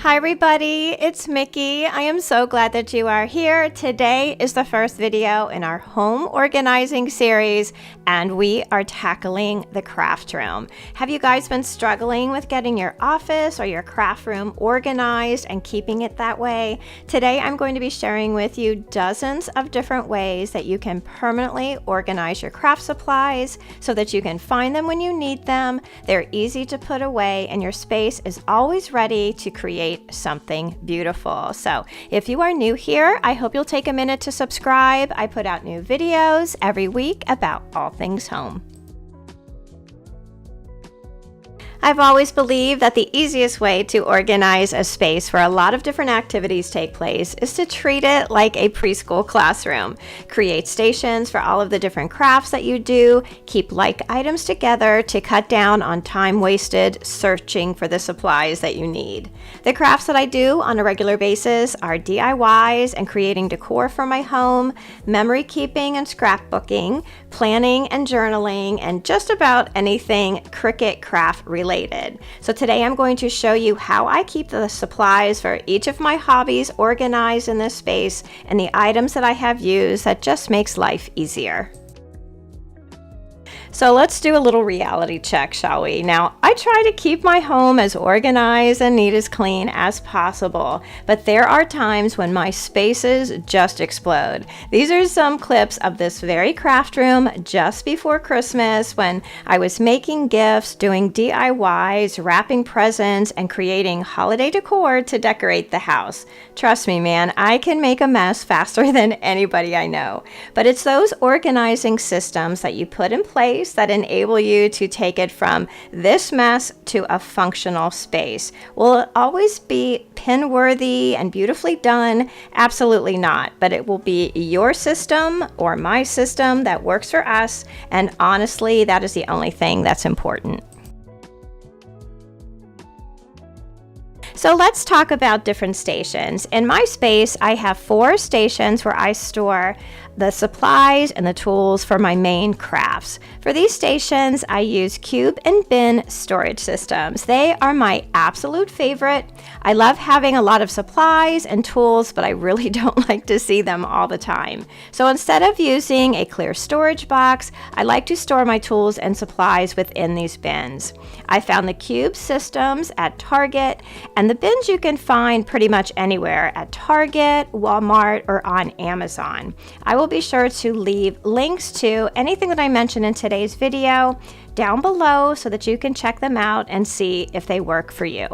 Hi everybody, it's Mickey. I am so glad that you are here. Today is the first video in our home organizing series, and we are tackling the craft room. Have you guys been struggling with getting your office or your craft room organized and keeping it that way? Today I'm going to be sharing with you dozens of different ways that you can permanently organize your craft supplies so that you can find them when you need them. They're easy to put away and your space is always ready to create something beautiful. So if you are new here, I hope you'll take a minute to subscribe. I put out new videos every week about all things home. I've always believed that the easiest way to organize a space where a lot of different activities take place is to treat it like a preschool classroom. Create stations for all of the different crafts that you do, keep like items together to cut down on time wasted searching for the supplies that you need. The crafts that I do on a regular basis are DIYs and creating decor for my home, memory keeping and scrapbooking, planning and journaling, and just about anything Cricut craft related. So today I'm going to show you how I keep the supplies for each of my hobbies organized in this space and the items that I have used that just makes life easier. So let's do a little reality check, shall we? Now, I try to keep my home as organized and neat as clean as possible, but there are times when my spaces just explode. These are some clips of this very craft room just before Christmas when I was making gifts, doing DIYs, wrapping presents, and creating holiday decor to decorate the house. Trust me, man, I can make a mess faster than anybody I know. But it's those organizing systems that you put in place that enable you to take it from this mess to a functional space. Will it always be pin-worthy and beautifully done? Absolutely not, but it will be your system or my system that works for us, and honestly, that is the only thing that's important. So let's talk about different stations. In my space, I have 4 stations where I store the supplies and the tools for my main crafts. For these stations, I use cube and bin storage systems. They are my absolute favorite. I love having a lot of supplies and tools, but I really don't like to see them all the time. So instead of using a clear storage box, I like to store my tools and supplies within these bins. I found the cube systems at Target, and the bins you can find pretty much anywhere at Target, Walmart, or on Amazon. I will be sure to leave links to anything that I mentioned in today's video down below so that you can check them out and see if they work for you.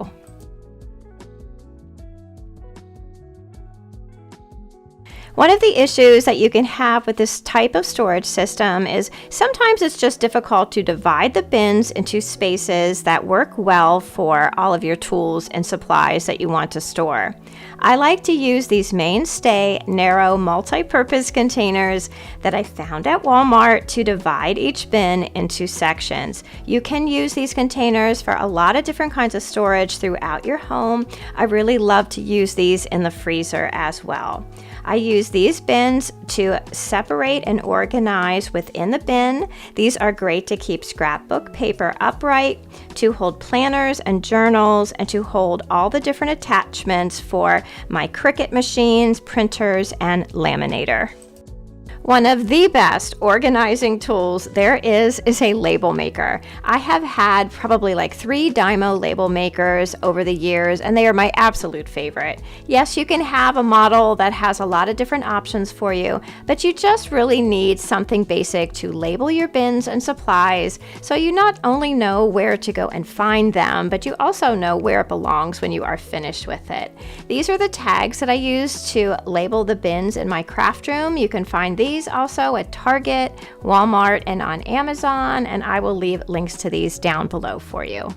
One of the issues that you can have with this type of storage system is sometimes it's just difficult to divide the bins into spaces that work well for all of your tools and supplies that you want to store. I like to use these mainstay, narrow, multi-purpose containers that I found at Walmart to divide each bin into sections. You can use these containers for a lot of different kinds of storage throughout your home. I really love to use these in the freezer as well. I use these bins to separate and organize within the bin. These are great to keep scrapbook paper upright, to hold planners and journals, and to hold all the different attachments for my Cricut machines, printers, and laminator. One of the best organizing tools there is a label maker. I have had probably like 3 Dymo label makers over the years, and they are my absolute favorite. Yes, you can have a model that has a lot of different options for you, but you just really need something basic to label your bins and supplies so you not only know where to go and find them, but you also know where it belongs when you are finished with it. These are the tags that I use to label the bins in my craft room. You can find these also at Target, Walmart, and on Amazon, and I will leave links to these down below for you.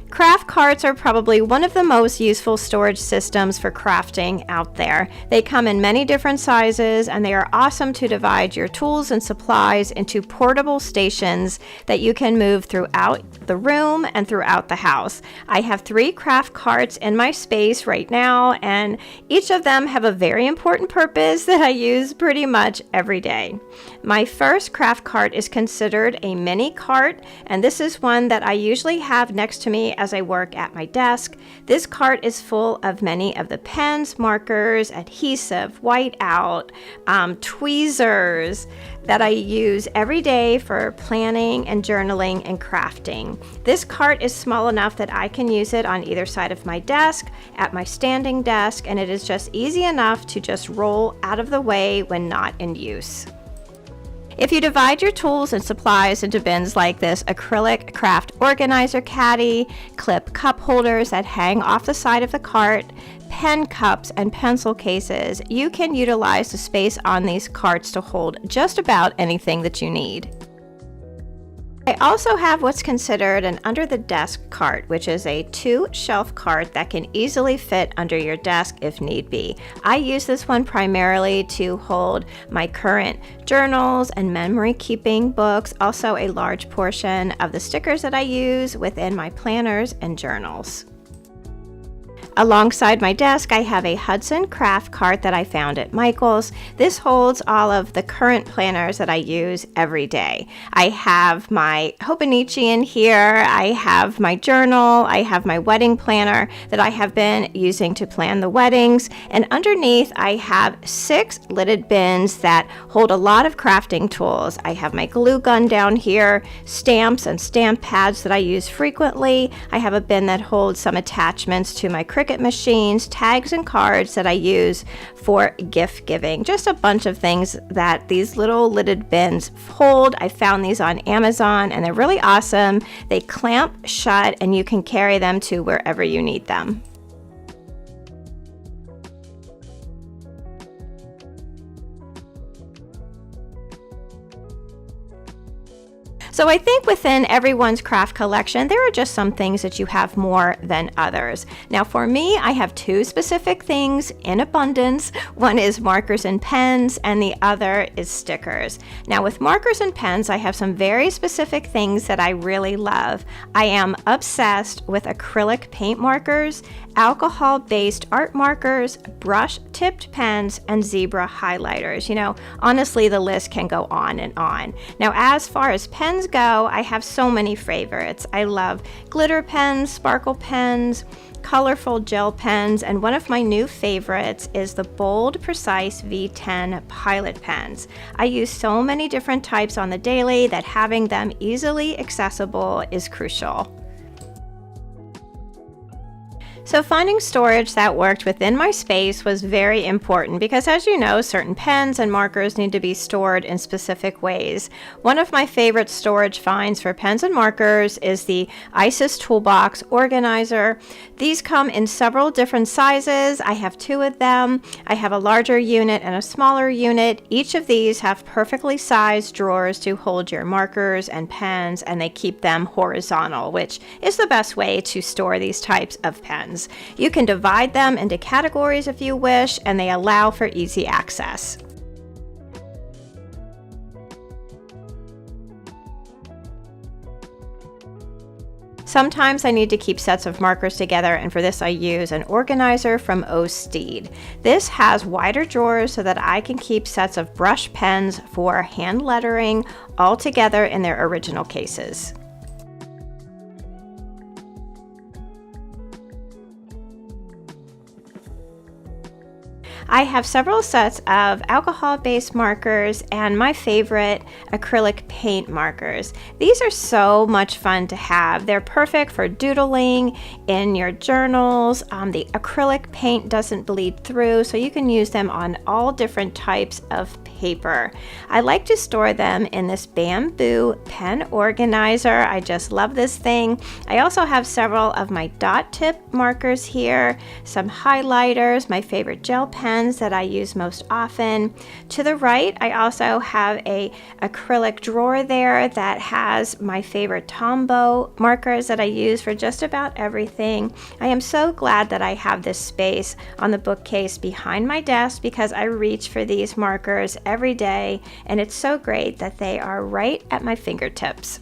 Craft carts are probably one of the most useful storage systems for crafting out there. They come in many different sizes, and they are awesome to divide your tools and supplies into portable stations that you can move throughout the room and throughout the house. I have 3 craft carts in my space right now, and each of them have a very important purpose that I use pretty much every day. My first craft cart is considered a mini cart, and this is one that I usually have next to me as I work at my desk. This cart is full of many of the pens, markers, adhesive, whiteout, tweezers that I use every day for planning and journaling and crafting. This cart is small enough that I can use it on either side of my desk, at my standing desk, and it is just easy enough to just roll out of the way when not in use. If you divide your tools and supplies into bins like this acrylic craft organizer caddy, clip cup holders that hang off the side of the cart, pen cups, and pencil cases, you can utilize the space on these carts to hold just about anything that you need. I also have what's considered an under the desk cart, which is a 2-shelf cart that can easily fit under your desk if need be. I use this one primarily to hold my current journals and memory keeping books, also a large portion of the stickers that I use within my planners and journals. Alongside my desk, I have a Hudson craft cart that I found at Michael's. This holds all of the current planners that I use every day. I have my Hobonichi in here, I have my journal, I have my wedding planner that I have been using to plan the weddings, and underneath I have 6 lidded bins that hold a lot of crafting tools. I have my glue gun down here, stamps and stamp pads that I use frequently. I have a bin that holds some attachments to my Cricut machines, tags, and cards that I use for gift giving. Just a bunch of things that these little lidded bins hold. I found these on Amazon and they're really awesome. They clamp shut and you can carry them to wherever you need them. So I think within everyone's craft collection, there are just some things that you have more than others. Now for me, I have 2 specific things in abundance. One is markers and pens, and the other is stickers. Now with markers and pens, I have some very specific things that I really love. I am obsessed with acrylic paint markers, alcohol-based art markers, brush-tipped pens, and zebra highlighters. You know, honestly, the list can go on and on. Now as far as pens go, I have so many favorites. I love glitter pens, sparkle pens, colorful gel pens, and one of my new favorites is the Bold Precise V10 Pilot pens. I use so many different types on the daily that having them easily accessible is crucial. So finding storage that worked within my space was very important because, as you know, certain pens and markers need to be stored in specific ways. One of my favorite storage finds for pens and markers is the Isis Toolbox Organizer. These come in several different sizes. I have 2 of them. I have a larger unit and a smaller unit. Each of these have perfectly sized drawers to hold your markers and pens, and they keep them horizontal, which is the best way to store these types of pens. You can divide them into categories if you wish, and they allow for easy access. Sometimes I need to keep sets of markers together, and for this I use an organizer from Steed. This has wider drawers so that I can keep sets of brush pens for hand lettering all together in their original cases. I have several sets of alcohol-based markers and my favorite acrylic paint markers. These are so much fun to have. They're perfect for doodling in your journals. The acrylic paint doesn't bleed through, so you can use them on all different types of paper. I like to store them in this bamboo pen organizer. I just love this thing. I also have several of my dot tip markers here, some highlighters, my favorite gel pens that I use most often. To the right, I also have a acrylic drawer there that has my favorite Tombow markers that I use for just about everything. I am so glad that I have this space on the bookcase behind my desk because I reach for these markers every day, and it's so great that they are right at my fingertips.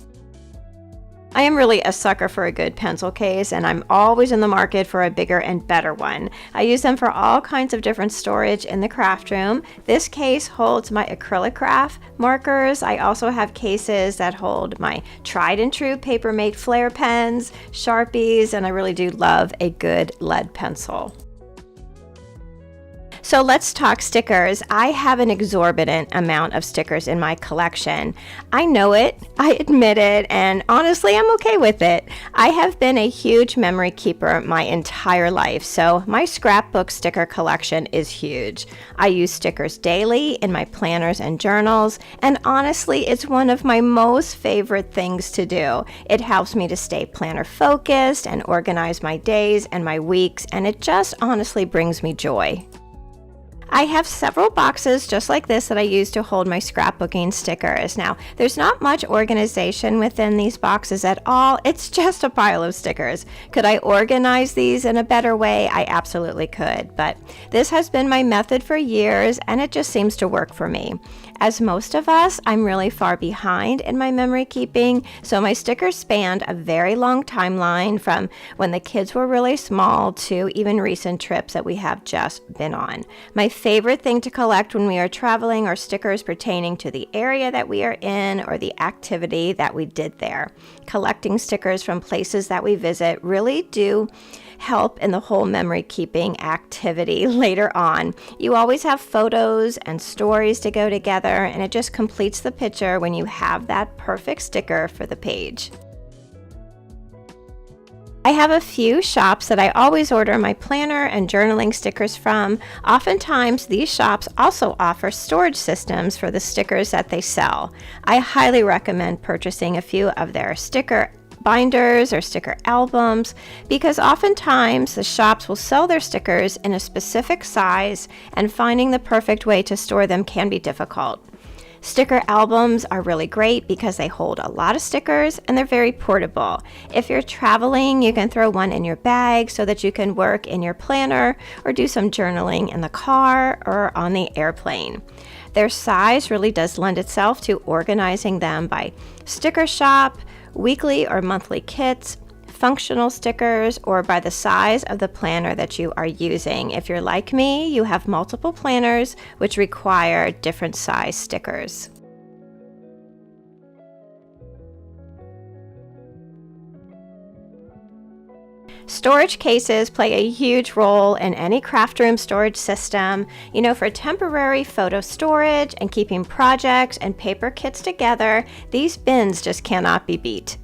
I am really a sucker for a good pencil case, and I'm always in the market for a bigger and better one. I use them for all kinds of different storage in the craft room. This case holds my acrylic craft markers. I also have cases that hold my tried and true Papermate Flair pens, Sharpies, and I really do love a good lead pencil. So let's talk stickers. I have an exorbitant amount of stickers in my collection. I know it, I admit it, and honestly, I'm okay with it. I have been a huge memory keeper my entire life, so my scrapbook sticker collection is huge. I use stickers daily in my planners and journals, and honestly, it's one of my most favorite things to do. It helps me to stay planner focused and organize my days and my weeks, and it just honestly brings me joy. I have several boxes just like this that I use to hold my scrapbooking stickers. Now, there's not much organization within these boxes at all. It's just a pile of stickers. Could I organize these in a better way? I absolutely could, but this has been my method for years and it just seems to work for me. As most of us, I'm really far behind in my memory keeping, so my stickers spanned a very long timeline from when the kids were really small to even recent trips that we have just been on. My favorite thing to collect when we are traveling are stickers pertaining to the area that we are in or the activity that we did there. Collecting stickers from places that we visit really do help in the whole memory keeping activity later on. You always have photos and stories to go together, and it just completes the picture when you have that perfect sticker for the page. I have a few shops that I always order my planner and journaling stickers from. Oftentimes, these shops also offer storage systems for the stickers that they sell. I highly recommend purchasing a few of their sticker binders or sticker albums because oftentimes the shops will sell their stickers in a specific size and finding the perfect way to store them can be difficult. Sticker albums are really great because they hold a lot of stickers and they're very portable. If you're traveling, you can throw one in your bag so that you can work in your planner or do some journaling in the car or on the airplane. Their size really does lend itself to organizing them by sticker shop, weekly or monthly kits, functional stickers, or by the size of the planner that you are using. If you're like me, you have multiple planners which require different size stickers. Storage cases play a huge role in any craft room storage system. You know, for temporary photo storage and keeping projects and paper kits together, these bins just cannot be beat.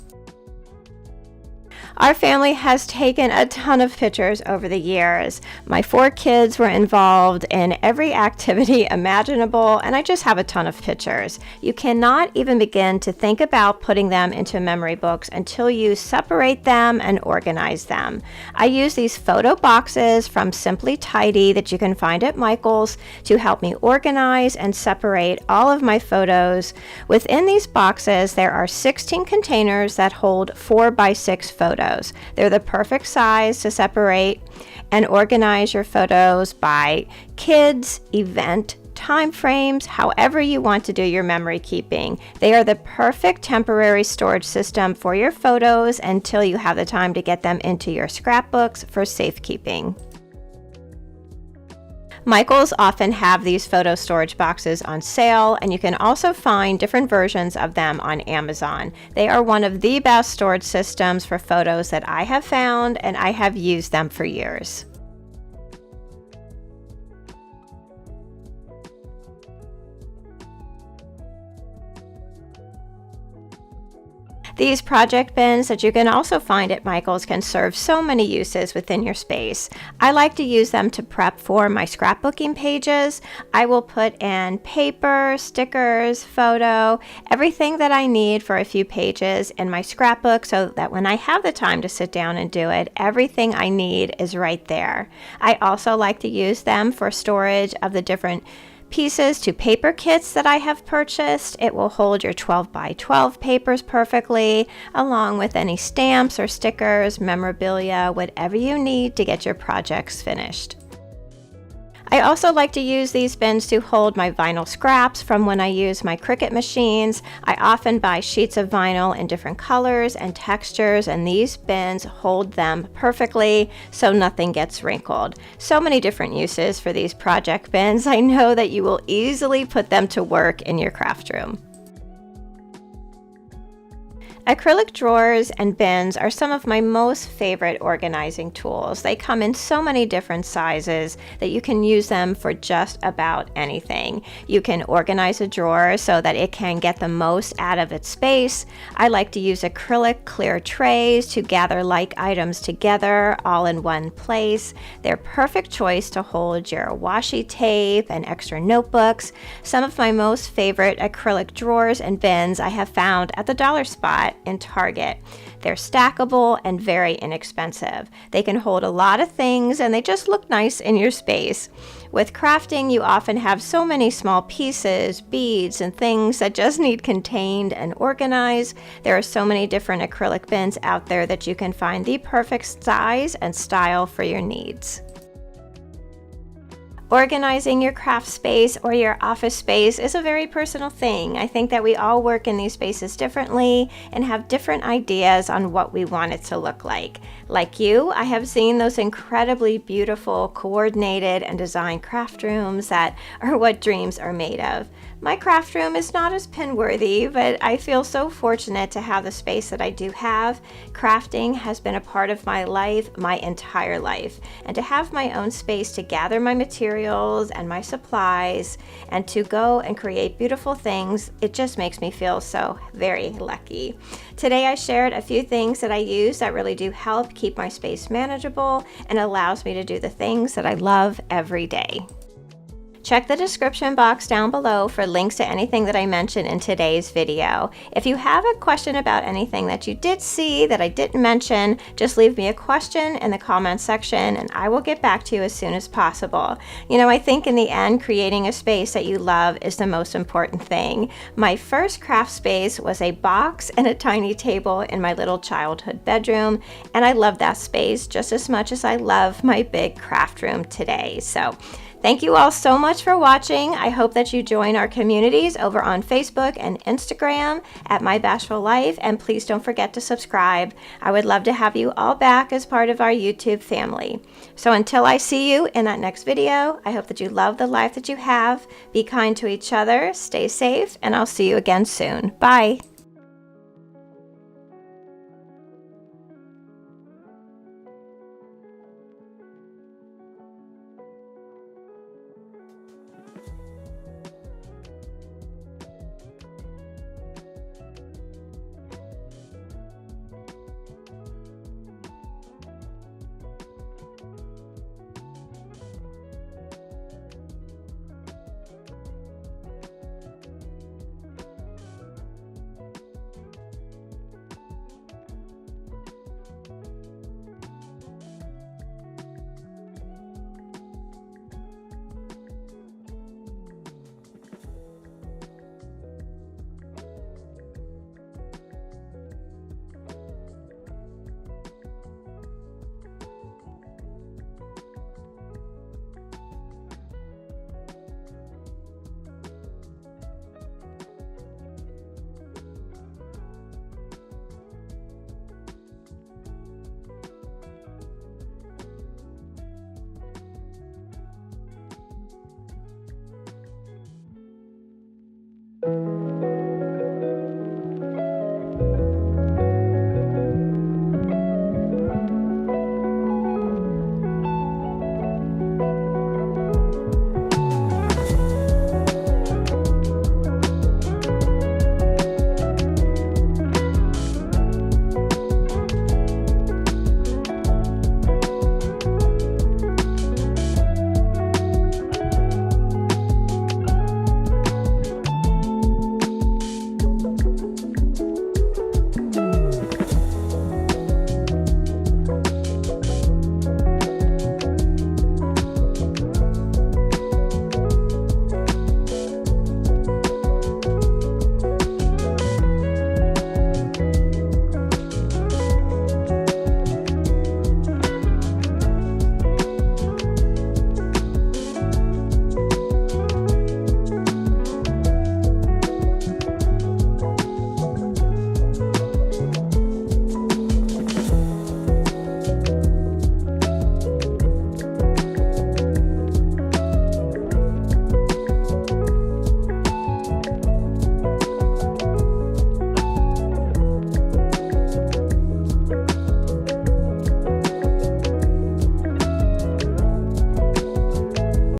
Our family has taken a ton of pictures over the years. My 4 kids were involved in every activity imaginable, and I just have a ton of pictures. You cannot even begin to think about putting them into memory books until you separate them and organize them. I use these photo boxes from Simply Tidy that you can find at Michael's to help me organize and separate all of my photos. Within these boxes, there are 16 containers that hold 4x6 photos. They're the perfect size to separate and organize your photos by kids, event, time frames, however you want to do your memory keeping. They are the perfect temporary storage system for your photos until you have the time to get them into your scrapbooks for safekeeping. Michael's often have these photo storage boxes on sale, and you can also find different versions of them on Amazon. They are one of the best storage systems for photos that I have found, and I have used them for years. These project bins that you can also find at Michael's can serve so many uses within your space. I like to use them to prep for my scrapbooking pages. I will put in paper, stickers, photo, everything that I need for a few pages in my scrapbook so that when I have the time to sit down and do it, everything I need is right there. I also like to use them for storage of the different pieces to paper kits that I have purchased. It will hold your 12 by 12 papers perfectly, along with any stamps or stickers, memorabilia, whatever you need to get your projects finished. I also like to use these bins to hold my vinyl scraps from when I use my Cricut machines. I often buy sheets of vinyl in different colors and textures, and these bins hold them perfectly so nothing gets wrinkled. So many different uses for these project bins. I know that you will easily put them to work in your craft room. Acrylic drawers and bins are some of my most favorite organizing tools. They come in so many different sizes that you can use them for just about anything. You can organize a drawer so that it can get the most out of its space. I like to use acrylic clear trays to gather like items together all in one place. They're perfect choice to hold your washi tape and extra notebooks. Some of my most favorite acrylic drawers and bins I have found at the dollar spot in Target. They're stackable and very inexpensive. They can hold a lot of things and they just look nice in your space. With crafting, you often have so many small pieces, beads, and things that just need contained and organized. There are so many different acrylic bins out there that you can find the perfect size and style for your needs. Organizing your craft space or your office space is a very personal thing. I think that we all work in these spaces differently and have different ideas on what we want it to look like. Like you, I have seen those incredibly beautiful, coordinated, and designed craft rooms that are what dreams are made of. My craft room is not as pin-worthy, but I feel so fortunate to have the space that I do have. Crafting has been a part of my life, my entire life, and to have my own space to gather my materials and my supplies and to go and create beautiful things, it just makes me feel so very lucky. Today I shared a few things that I use that really do help keep my space manageable and allows me to do the things that I love every day. Check the description box down below for links to anything that I mentioned in today's video. If you have a question about anything that you did see that I didn't mention, just leave me a question in the comment section and I will get back to you as soon as possible. You know, I think in the end, creating a space that you love is the most important thing. My first craft space was a box and a tiny table in my little childhood bedroom, and I love that space just as much as I love my big craft room today. So thank you all so much for watching. I hope that you join our communities over on Facebook and Instagram at My Bashful Life, and please don't forget to subscribe. I would love to have you all back as part of our YouTube family. So until I see you in that next video, I hope that you love the life that you have, be kind to each other, stay safe, and I'll see you again soon. Bye.